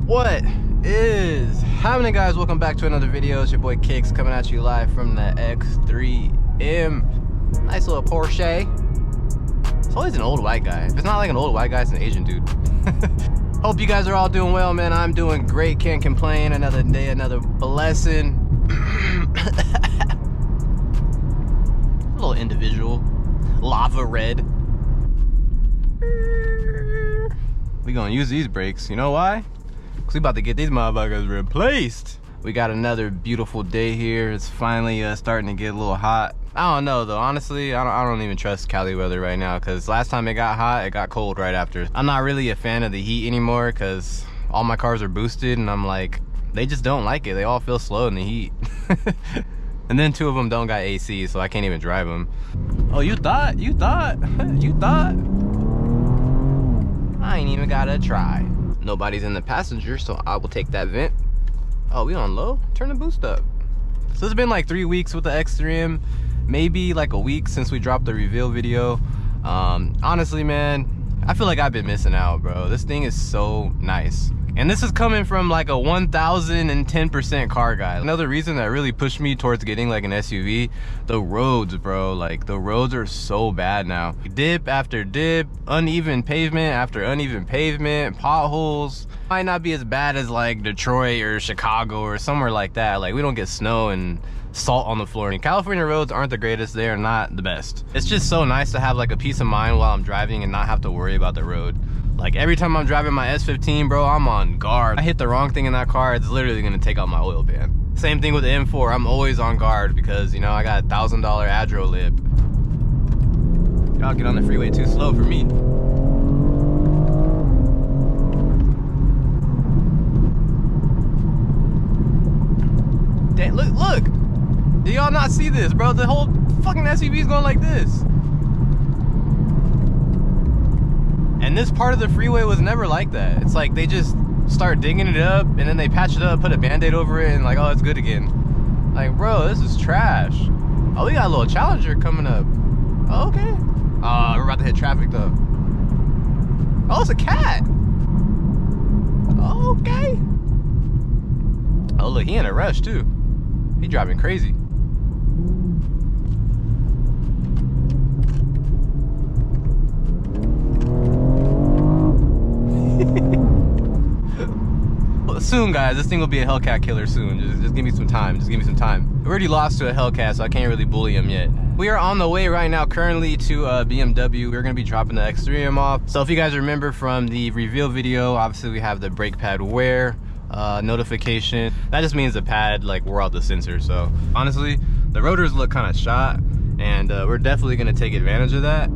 What is happening, guys? Welcome back to another video. It's your boy Kicks coming at you live from the X3M. Nice little Porsche. It's always an old white guy. If it's not like an old white guy, it's an Asian dude. Hope you guys are all doing well, man. I'm doing great, can't complain. Another day, another blessing. A little individual. Lava red. We gonna use these brakes. You know why? Cause we about to get these motherfuckers replaced. We got another beautiful day here. It's finally starting to get a little hot. I don't know though, honestly, I don't even trust Cali weather right now, because last time it got hot, it got cold right after. I'm not really a fan of the heat anymore because all my cars are boosted and I'm like, they just don't like it. They all feel slow in the heat. And then 2 of them don't got AC, so I can't even drive them. Oh, you thought? You thought? I ain't even gotta try. Nobody's in the passenger, so I will take that vent. Oh, we on low? Turn the boost up. So it's been like 3 weeks with the X3M, maybe like a week since we dropped the reveal video. Honestly, man, I feel like I've been missing out, bro. This thing is so nice. And this is coming from like a 1010% car guy. Another reason that really pushed me towards getting like an SUV, the roads, bro. Like the roads are so bad now. Dip after dip, uneven pavement after uneven pavement, potholes. Might not be as bad as like Detroit or Chicago or somewhere like that. Like we don't get snow and salt on the floor. And California roads aren't the greatest. They are not the best. It's just so nice to have like a peace of mind while I'm driving and not have to worry about the road. Like every time I'm driving my S15, bro, I'm on guard. I hit the wrong thing in that car, it's literally gonna take out my oil pan. Same thing with the M4, I'm always on guard because, you know, I got a $1,000 Adro lip. Y'all get on the freeway too slow for me. Damn, look! Do y'all not see this, bro? The whole fucking SUV is going like this. And this part of the freeway was never like that. It's like they just start digging it up and then they patch it up, put a band-aid over it, and like, oh, it's good again. Like, bro, this is trash. Oh, we got a little Challenger coming up. Oh, okay. We're about to hit traffic though. Oh, it's a cat. Okay. Oh, look, he in a rush too. He driving crazy. Soon, guys, this thing will be a Hellcat killer soon. Just give me some time. Just give me some time. We already lost to a Hellcat, so I can't really bully him yet. We are on the way right now currently to BMW. We're gonna be dropping the X3M off. So if you guys remember from the reveal video, obviously we have the brake pad wear notification. That just means the pad like wore out the sensor. So honestly, the rotors look kind of shot, and we're definitely gonna take advantage of that.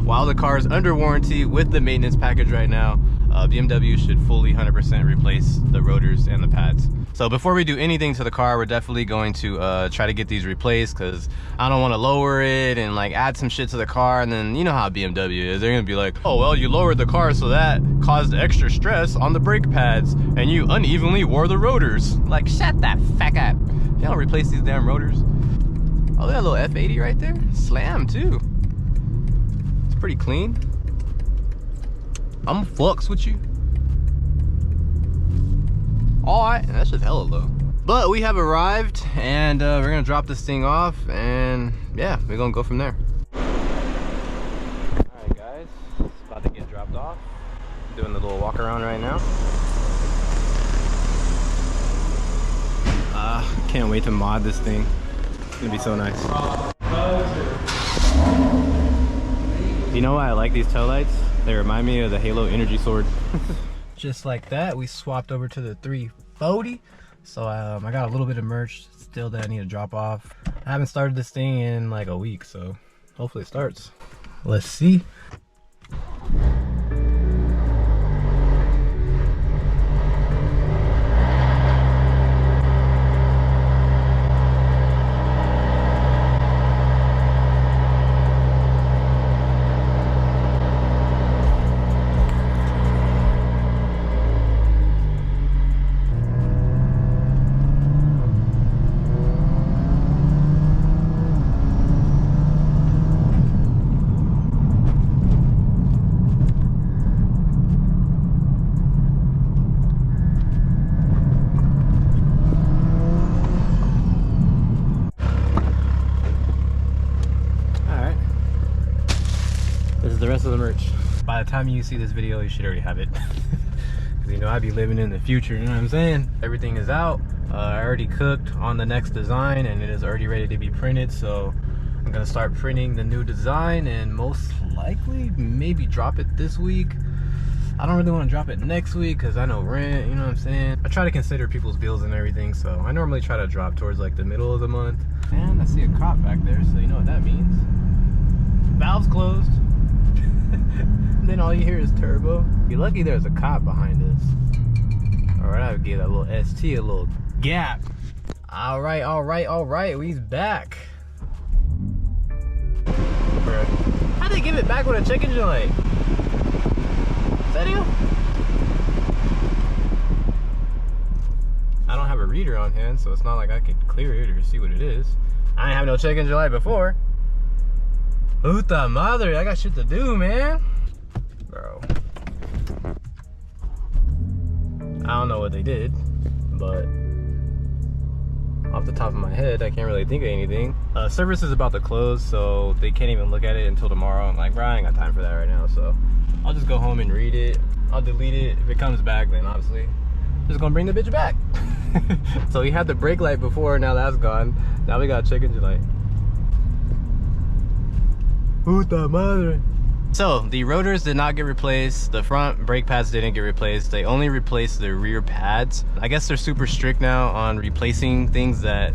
While the car is under warranty with the maintenance package right now, BMW should fully 100% replace the rotors and the pads. So before we do anything to the car, we're definitely going to try to get these replaced, because I don't want to lower it and like add some shit to the car, and then you know how BMW is. They're gonna be like, oh well, you lowered the car so that caused extra stress on the brake pads and you unevenly wore the rotors. Like, shut that fuck up. If y'all don't replace these damn rotors. Oh, they got a little F80 right there. Slam too. It's pretty clean. I'm flux with you. Alright, that's just hella low. But we have arrived, and we're gonna drop this thing off, and yeah, we're gonna go from there. Alright guys, it's about to get dropped off. Doing the little walk around right now. Can't wait to mod this thing. It's gonna be so nice. You know why I like these taillights? They remind me of the Halo energy sword. Just like that, we swapped over to the 340. So I got a little bit of merch still that I need to drop off. I haven't started this thing in like a week, so hopefully it starts. Let's see. By the time you see this video, you should already have it. Because you know, I'd be living in the future, you know what I'm saying? Everything is out. I already cooked on the next design and it is already ready to be printed. So I'm gonna start printing the new design and most likely maybe drop it this week. I don't really want to drop it next week because I know rent, you know what I'm saying? I try to consider people's bills and everything, so I normally try to drop towards like the middle of the month. And I see a cop back there, so you know what that means. Valve's closed. And then all you hear is turbo. You're lucky there's a cop behind us. All right, I'll give that little ST a little gap. All right, we's back. Bruh. How'd they give it back with a check engine light? Serio? I don't have a reader on hand, so it's not like I could clear it or see what it is. I ain't have no check engine light before. Puta madre, I got shit to do, man. Bro. I don't know what they did, but off the top of my head, I can't really think of anything. Service is about to close, so they can't even look at it until tomorrow. I'm like, bro, I ain't got time for that right now, so I'll just go home and read it. I'll delete it. If it comes back, then obviously just gonna bring the bitch back. So we had the brake light before, now that's gone. Now we got check engine light. Puta madre. So the rotors did not get replaced. The front brake pads didn't get replaced. They only replaced the rear pads. I guess they're super strict now on replacing things that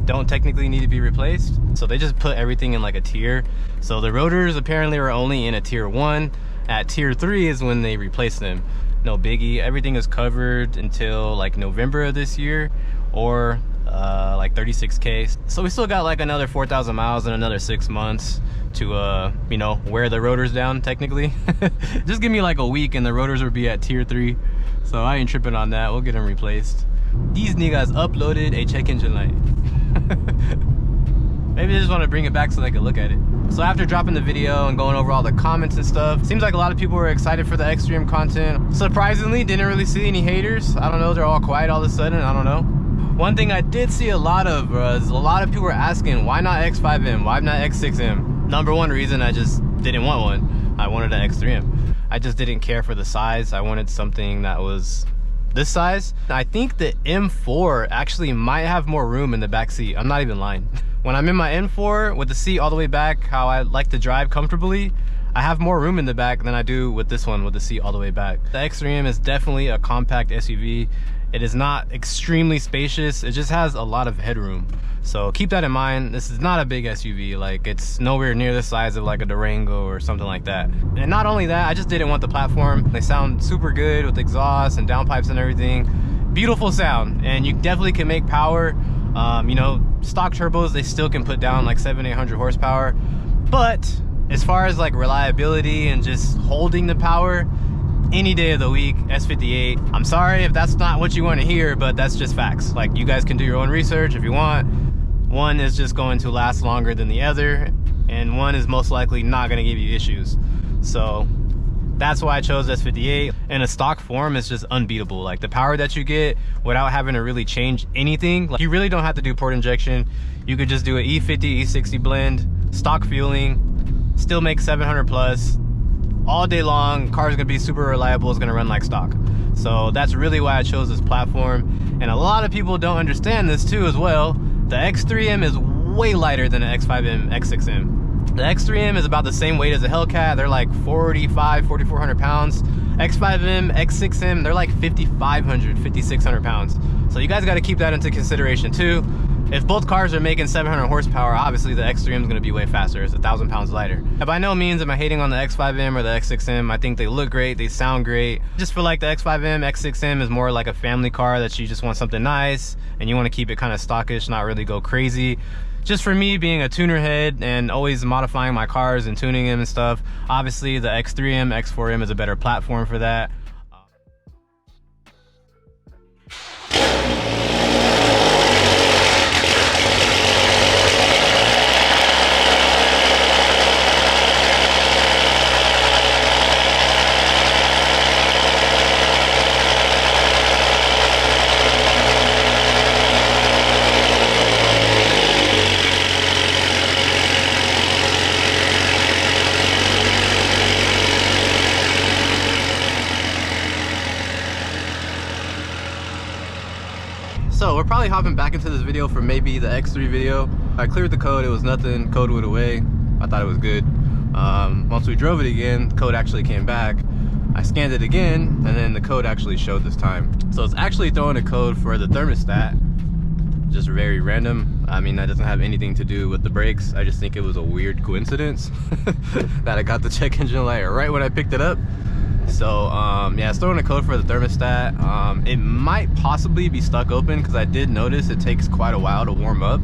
don't technically need to be replaced. So they just put everything in like a tier. So the rotors apparently are only in a tier 1. At tier 3 is when they replace them. No biggie. Everything is covered until like November of this year, or like 36K. So we still got like another 4,000 miles and another 6 months to you know, wear the rotors down technically. Just give me like a week and the rotors will be at tier 3. So I ain't tripping on that. We'll get them replaced. These niggas uploaded a check engine light. Maybe they just want to bring it back so they can look at it. So after dropping the video and going over all the comments and stuff, seems like a lot of people were excited for the X3M content. Surprisingly, didn't really see any haters. I don't know, they're all quiet all of a sudden, I don't know. One thing I did see a lot of was a lot of people were asking, why not X5M? Why not X6M? Number one reason, I just didn't want one. I wanted an X3M. I just didn't care for the size. I wanted something that was this size. I think the M4 actually might have more room in the back seat. I'm not even lying. When I'm in my M4 with the seat all the way back, how I like to drive comfortably, I have more room in the back than I do with this one with the seat all the way back. The X3M is definitely a compact SUV. It is not extremely spacious. It just has a lot of headroom. So keep that in mind. This is not a big SUV. Like, it's nowhere near the size of like a Durango or something like that. And not only that, I just didn't want the platform. They sound super good with exhaust and downpipes and everything. Beautiful sound, and you definitely can make power. You know, stock turbos, they still can put down like 700-800 horsepower. But as far as like reliability and just holding the power, any day of the week, S58. I'm sorry if that's not what you want to hear, but that's just facts. Like, you guys can do your own research if you want. One is just going to last longer than the other, and one is most likely not going to give you issues. So that's why I chose S58. In a stock form, it's just unbeatable. Like, the power that you get without having to really change anything. Like, you really don't have to do port injection. You could just do an E50, E60 blend, stock fueling, still make 700 plus. All day long, car's gonna be super reliable, it's gonna run like stock. So that's really why I chose this platform. And a lot of people don't understand this too as well. The X3M is way lighter than the X5M, X6M. The X3M is about the same weight as a Hellcat. They're like 4,400 pounds. X5M, X6M, they're like 5,500, 5,600 pounds. So you guys gotta keep that into consideration too. If both cars are making 700 horsepower, obviously the X3M is going to be way faster. It's 1,000 pounds lighter. And by no means am I hating on the X5M or the X6M. I think they look great, they sound great. Just feel like the X5M, X6M is more like a family car that you just want something nice and you want to keep it kind of stockish, not really go crazy. Just for me, being a tuner head and always modifying my cars and tuning them and stuff, obviously the X3M, X4M is a better platform for that. So we're probably hopping back into this video for maybe the X3 video. I cleared the code, it was nothing, code went away. I thought it was good. Once we drove it again, the code actually came back. I scanned it again, and then the code actually showed this time. So it's actually throwing a code for the thermostat. Just very random. I mean, that doesn't have anything to do with the brakes. I just think it was a weird coincidence that I got the check engine light right when I picked it up. So yeah, it's throwing a code for the thermostat. It might possibly be stuck open because I did notice it takes quite a while to warm up.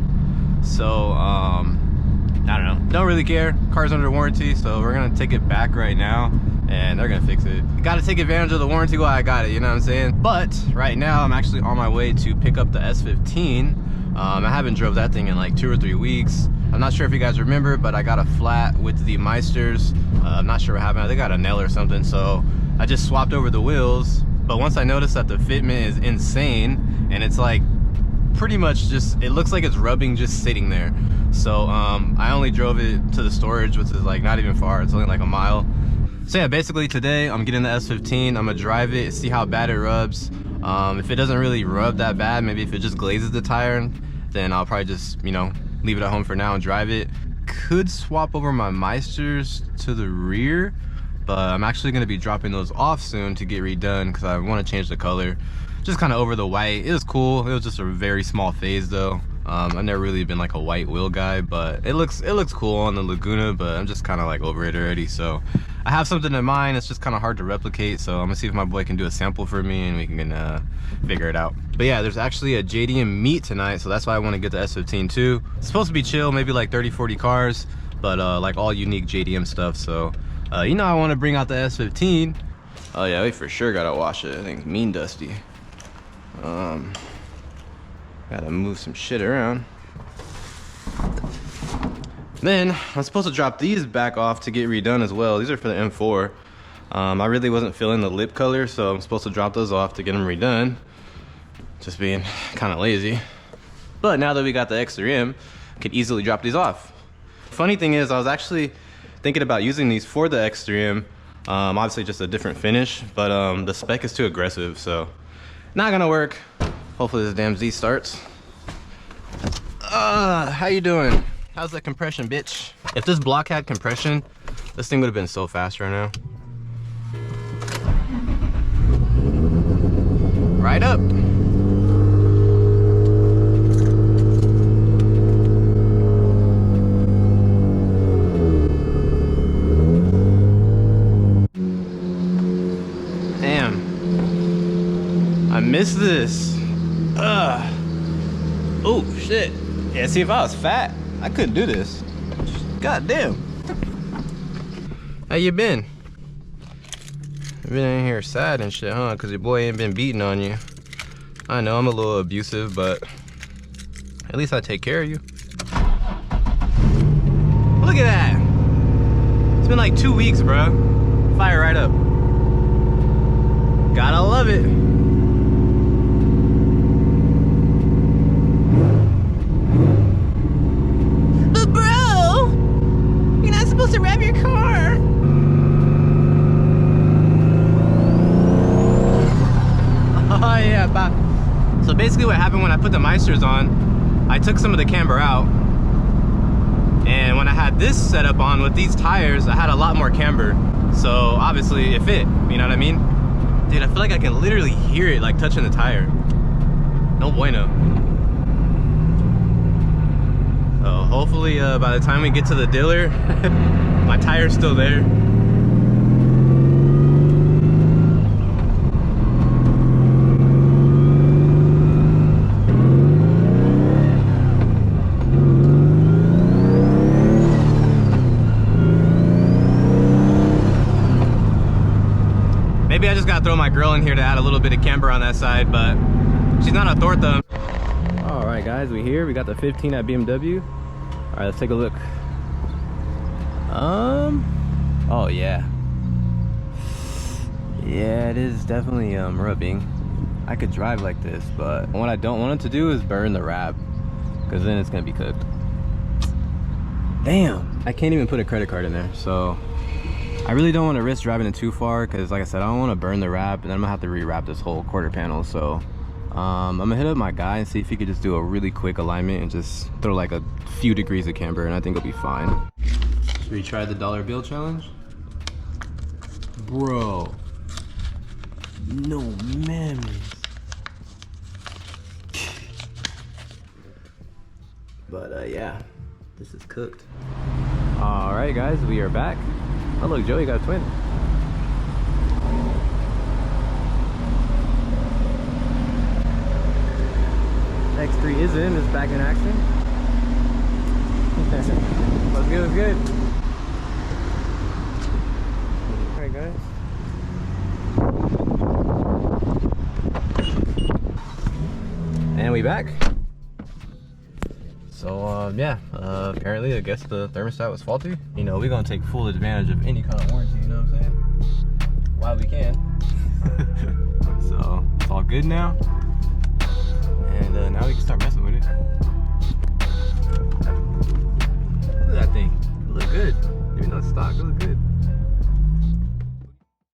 So I don't know, don't really care. Car's under warranty, so we're gonna take it back right now and they're gonna fix it. Gotta take advantage of the warranty while I got it, you know what I'm saying? But right now I'm actually on my way to pick up the S15. I haven't drove that thing in like 2 or 3 weeks. I'm not sure if you guys remember, but I got a flat with the Meisters. I'm not sure what happened. They got a nail or something, so I just swapped over the wheels. But once I noticed that the fitment is insane, and it's like pretty much just, it looks like it's rubbing just sitting there. So I only drove it to the storage, which is like not even far. It's only like a mile. So yeah, basically today I'm getting the S15. I'm gonna drive it, see how bad it rubs. If it doesn't really rub that bad, maybe if it just glazes the tire, then I'll probably just, you know, leave it at home for now and drive it. Could swap over my Meisters to the rear, but I'm actually gonna be dropping those off soon to get redone because I want to change the color. Just kind of over the white. It was cool. It was just a very small phase though. I've never really been like a white wheel guy, but it looks cool on the Laguna, but I'm just kind of like over it already. So I have something in mind. It's just kind of hard to replicate, so I'm gonna see if my boy can do a sample for me and we can figure it out. But yeah, there's actually a JDM meet tonight, so that's why I want to get the S15 too. It's supposed to be chill, maybe like 30-40 cars, but like all unique JDM stuff. So you know, I want to bring out the S15. Oh yeah, we for sure gotta wash it. I think it's mean dusty. Gotta move some shit around. Then I'm supposed to drop these back off to get redone as well. These are for the M4. I really wasn't feeling the lip color, so I'm supposed to drop those off to get them redone. Just being kind of lazy. But now that we got the X3M, I could easily drop these off. Funny thing is, I was actually thinking about using these for the X3M. Obviously just a different finish, but the spec is too aggressive, so not gonna work. Hopefully this damn Z starts. How you doing? How's that compression, bitch? If this block had compression, this thing would have been so fast right now. Right up. Damn. I missed this. Oh shit. Yeah, see, if I was fat, I couldn't do this. God damn. How you been? You been in here sad and shit, huh? Cause your boy ain't been beating on you. I know I'm a little abusive, but at least I take care of you. Look at that. It's been like 2 weeks, bro. Fire right up. Gotta love it. To rev your car. Oh yeah, bye. So basically what happened when I put the Meisters on, I took some of the camber out, and when I had this setup on with these tires, I had a lot more camber, so obviously it fit, you know what I mean? Dude, I feel like I can literally hear it like touching the tire. No bueno. So hopefully by the time we get to the dealer, my tire's still there. Maybe I just gotta throw my girl in here to add a little bit of camber on that side, but she's not a Thorthum. All right, guys, we here. We got the 15 at BMW. All right, let's take a look. Oh yeah. Yeah, it is definitely rubbing. I could drive like this, but what I don't want it to do is burn the wrap, because then it's gonna be cooked. Damn, I can't even put a credit card in there, so I really don't want to risk driving it too far, because like I said, I don't want to burn the wrap, and then I'm gonna have to rewrap this whole quarter panel. So I'm gonna hit up my guy and see if he could just do a really quick alignment and just throw like a few degrees of camber, and I think it'll be fine. Should we try the dollar bill challenge? Bro. No memories. But yeah, this is cooked. All right, guys, we are back. Oh look, Joey got a twin. X3 is in, is back in action. Let's go, let's good. All right, guys. And we back. So yeah, apparently I guess the thermostat was faulty. You know, we're gonna take full advantage of any kind of warranty, you know what I'm saying? While we can. So it's all good now. And now we can start messing with it.